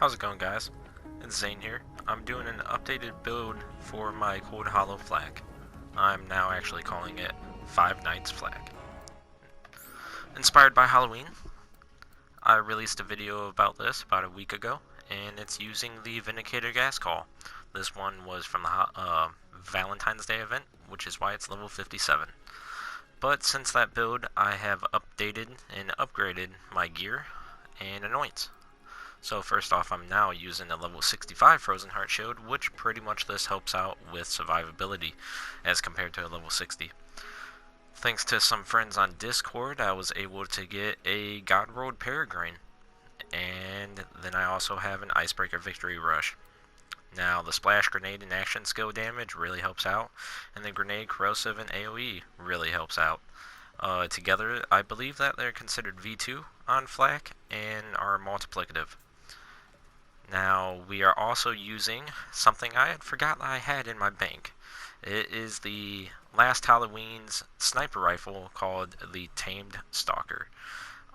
How's it going, guys? It's Zane here. I'm doing an updated build for my Cold Hollow Fl4k. I'm now actually calling it Five Nights Fl4k. Inspired by Halloween, I released a video about this about a week ago, and it's using the Vindicator gas call. This one was from the Valentine's Day event, which is why it's level 57. But since that build, I have updated and upgraded my gear and anoints. So first off, I'm now using a level 65 Frozen Heart Shield, which pretty much this helps out with survivability as compared to a level 60. Thanks to some friends on Discord, I was able to get a God Rolled Peregrine, and then I also have an Icebreaker Victory Rush. Now, the Splash Grenade and Action Skill damage really helps out, and the Grenade, Corrosive, and AoE really helps out. Together, I believe that they're considered V2 on Fl4k and are multiplicative. Now, we are also using something I had forgot I had in my bank. It is the last Halloween's sniper rifle called the Tamed Stalker.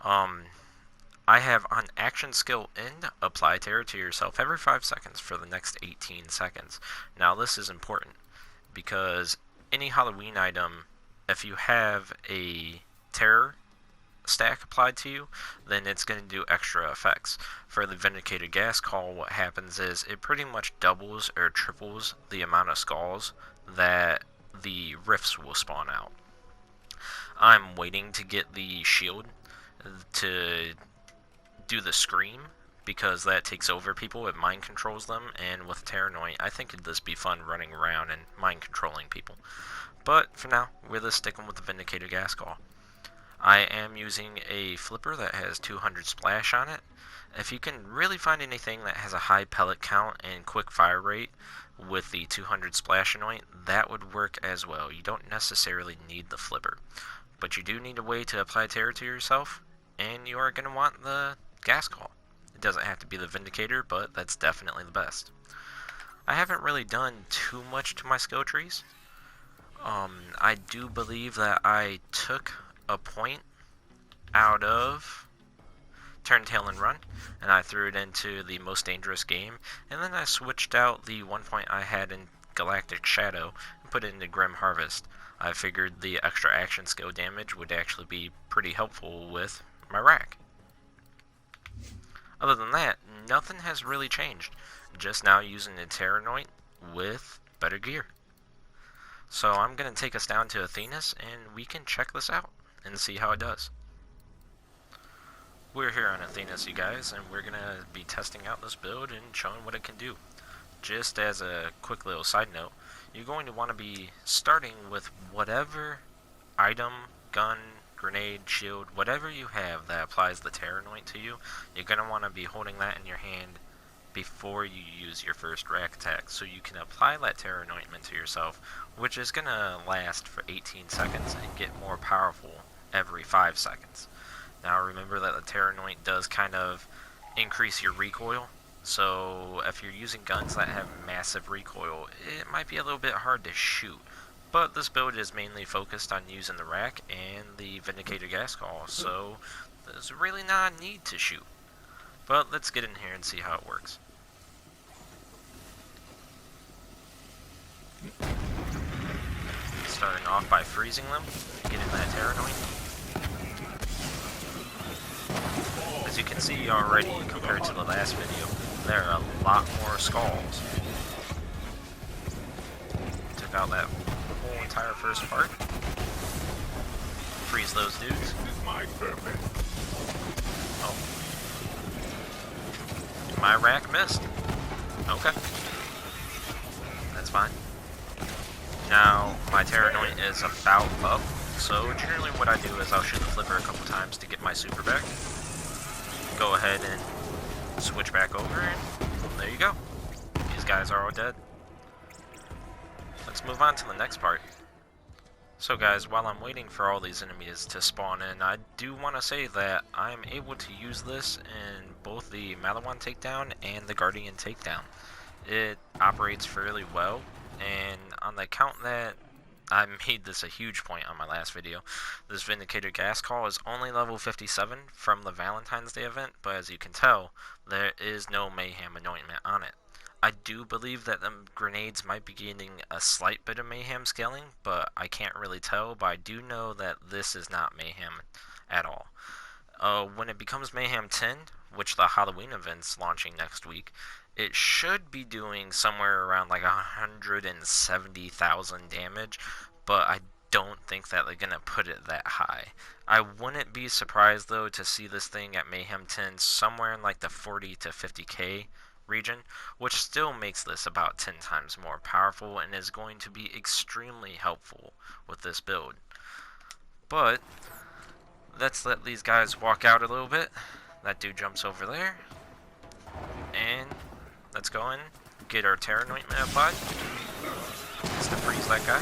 I have on action skill end, apply terror to yourself every 5 seconds for the next 18 seconds. Now, this is important because any Halloween item, if you have a terror stack applied to you, then it's going to do extra effects. For the Vindicator gas call, what happens is it pretty much doubles or triples the amount of skulls that the rifts will spawn out. I'm waiting to get the shield to do the scream because that takes over people, it mind controls them, and with Terranoid I think it'd just be fun running around and mind controlling people. But for now, we're just sticking with the Vindicator gas call. I am using a flipper that has 200 splash on it. If you can really find anything that has a high pellet count and quick fire rate with the 200 splash anoint, that would work as well. You don't necessarily need the flipper, but you do need a way to apply terror to yourself, and you are going to want the gas call. It doesn't have to be the Vindicator, but that's definitely the best. I haven't really done too much to my skill trees. I do believe that I took a point out of Turn Tail and Run, and I threw it into the most dangerous game, and then I switched out the 1 point I had in Galactic Shadow and put it into Grim Harvest. I figured the extra action skill damage would actually be pretty helpful with my rack. Other than that, nothing has really changed, just now using the Terranoid with better gear. So I'm going to take us down to Athena's and we can check this out and see how it does. We're here on Athena's, you guys, and we're going to be testing out this build and showing what it can do. Just as a quick little side note, you're going to want to be starting with whatever item, gun, grenade, shield, whatever you have that applies the Terranoid to you, you're going to want to be holding that in your hand before you use your first rack attack, so you can apply that terror anointment to yourself, which is going to last for 18 seconds and get more powerful every 5 seconds. Now remember that the terror anoint does kind of increase your recoil, so if you're using guns that have massive recoil, it might be a little bit hard to shoot. But this build is mainly focused on using the rack and the Vindicator gas call, so there's really not a need to shoot. But let's get in here and see how it works. Starting off by freezing them, getting that Terranoid. As you can see already, compared to the last video, there are a lot more skulls. Took out that whole entire first part. Freeze those dudes. Oh. My rack missed. Okay. That's fine. Now, my Terranoid is about up, so generally what I do is I'll shoot the flipper a couple times to get my super back. Go ahead and switch back over, and there you go. These guys are all dead. Let's move on to the next part. So guys, while I'm waiting for all these enemies to spawn in, I do want to say that I'm able to use this in both the Malawan takedown and the Guardian takedown. It operates fairly well, and on the account that I made this a huge point on my last video. This Vindicator gas call is only level 57 from the Valentine's Day event, but as you can tell, there is no Mayhem anointment on it. I do believe that the grenades might be gaining a slight bit of Mayhem scaling, but I can't really tell, but I do know that this is not Mayhem at all. When it becomes Mayhem 10, which the Halloween event's launching next week, it should be doing somewhere around like 170,000 damage, but I don't think that they're going to put it that high. I wouldn't be surprised though to see this thing at Mayhem 10 somewhere in like the 40 to 50k region, which still makes this about 10 times more powerful and is going to be extremely helpful with this build. But let's let these guys walk out a little bit. That dude jumps over there, and let's go in, get our Terror Anointment applied, just to freeze that guy.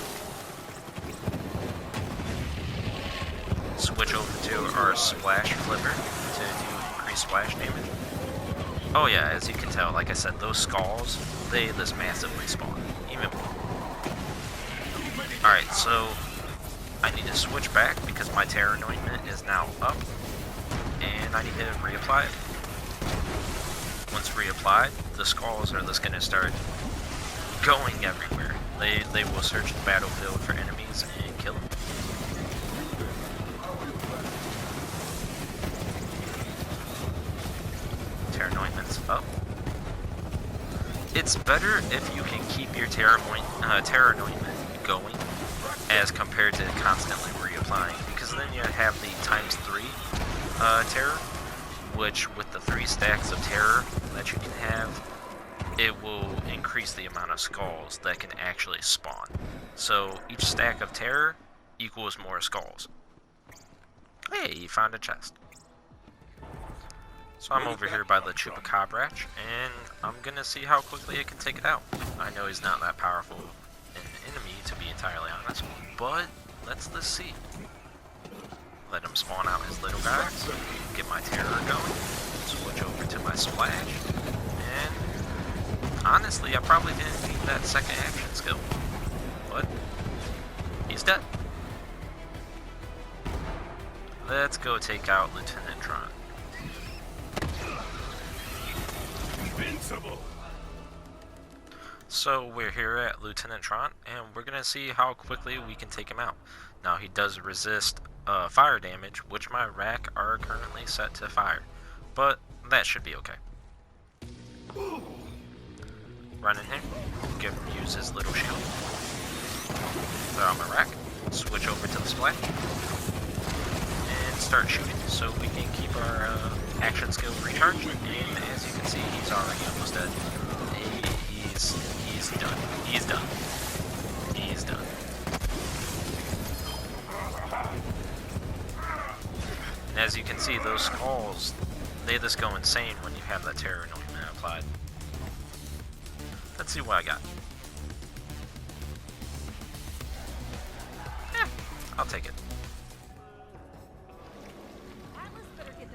Switch over to our Splash Flipper to do increased splash damage. Oh yeah, as you can tell, like I said, those skulls, they just massively spawn, even more. Alright, so I need to switch back because my Terror Anointment is now up, and I need to reapply it. Once reapplied, the skulls are just going to start going everywhere. They will search the battlefield for enemies and kill them. Terror Anointment's up. It's better if you can keep your Terror Anointment going as compared to constantly reapplying, because then you have the ×3 terror, which with the 3 stacks of terror that you can have, it will increase the amount of skulls that can actually spawn. So each stack of terror equals more skulls. Hey, you found a chest. So I'm over here by the Chupacabra, and I'm gonna see how quickly it can take it out. I know he's not that powerful an enemy, to be entirely honest, but let's see. Let him spawn out his little guys, get my terror going, switch over to my splash, and honestly, I probably didn't need that second action skill, but he's dead. Let's go take out Lieutenant Tron. Invincible. So we're here at Lieutenant Tron, and we're going to see how quickly we can take him out. Now he does resist fire damage, which my rack are currently set to fire, but that should be okay. Run in here, use his little shield, throw out my rack, switch over to the splash, and start shooting so we can keep our action skill recharged. And as you can see, he's already almost dead. He's done. He's done. He's done. And as you can see, those skulls, they just go insane when you have that Terror Anointment applied. Let's see what I got. I'll take it.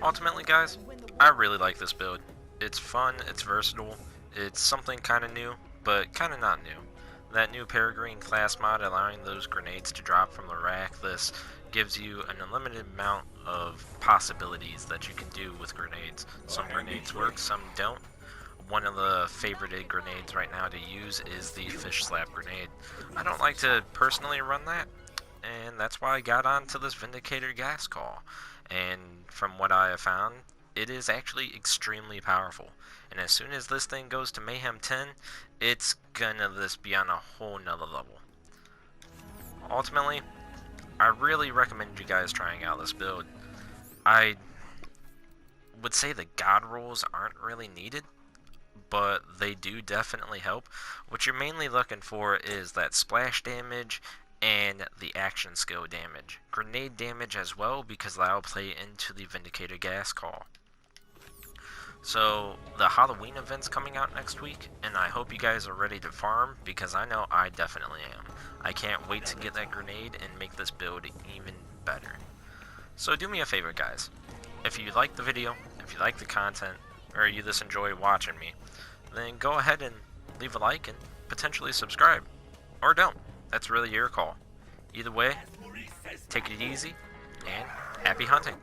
Ultimately, guys, I really like this build. It's fun, it's versatile, it's something kind of new, but kind of not new. That new Peregrine class mod allowing those grenades to drop from the rack, this gives you an unlimited amount of possibilities that you can do with grenades. Some grenades work, some don't. One of the favorited grenades right now to use is the fish slap grenade. I don't like to personally run that, and that's why I got onto this Vindicator gas call. And from what I have found, it is actually extremely powerful. And as soon as this thing goes to Mayhem 10, it's gonna just be on a whole nother level. Ultimately, I really recommend you guys trying out this build. I would say the god rolls aren't really needed, but they do definitely help. What you're mainly looking for is that splash damage and the action skill damage. Grenade damage as well, because that'll play into the Vindicator gas call. So the Halloween event's coming out next week, and I hope you guys are ready to farm, because I know I definitely am. I can't wait to get that grenade and make this build even better. So do me a favor, guys. If you like the video, if you like the content, or you just enjoy watching me, then go ahead and leave a like and potentially subscribe. Or don't. That's really your call. Either way, take it easy, and happy hunting.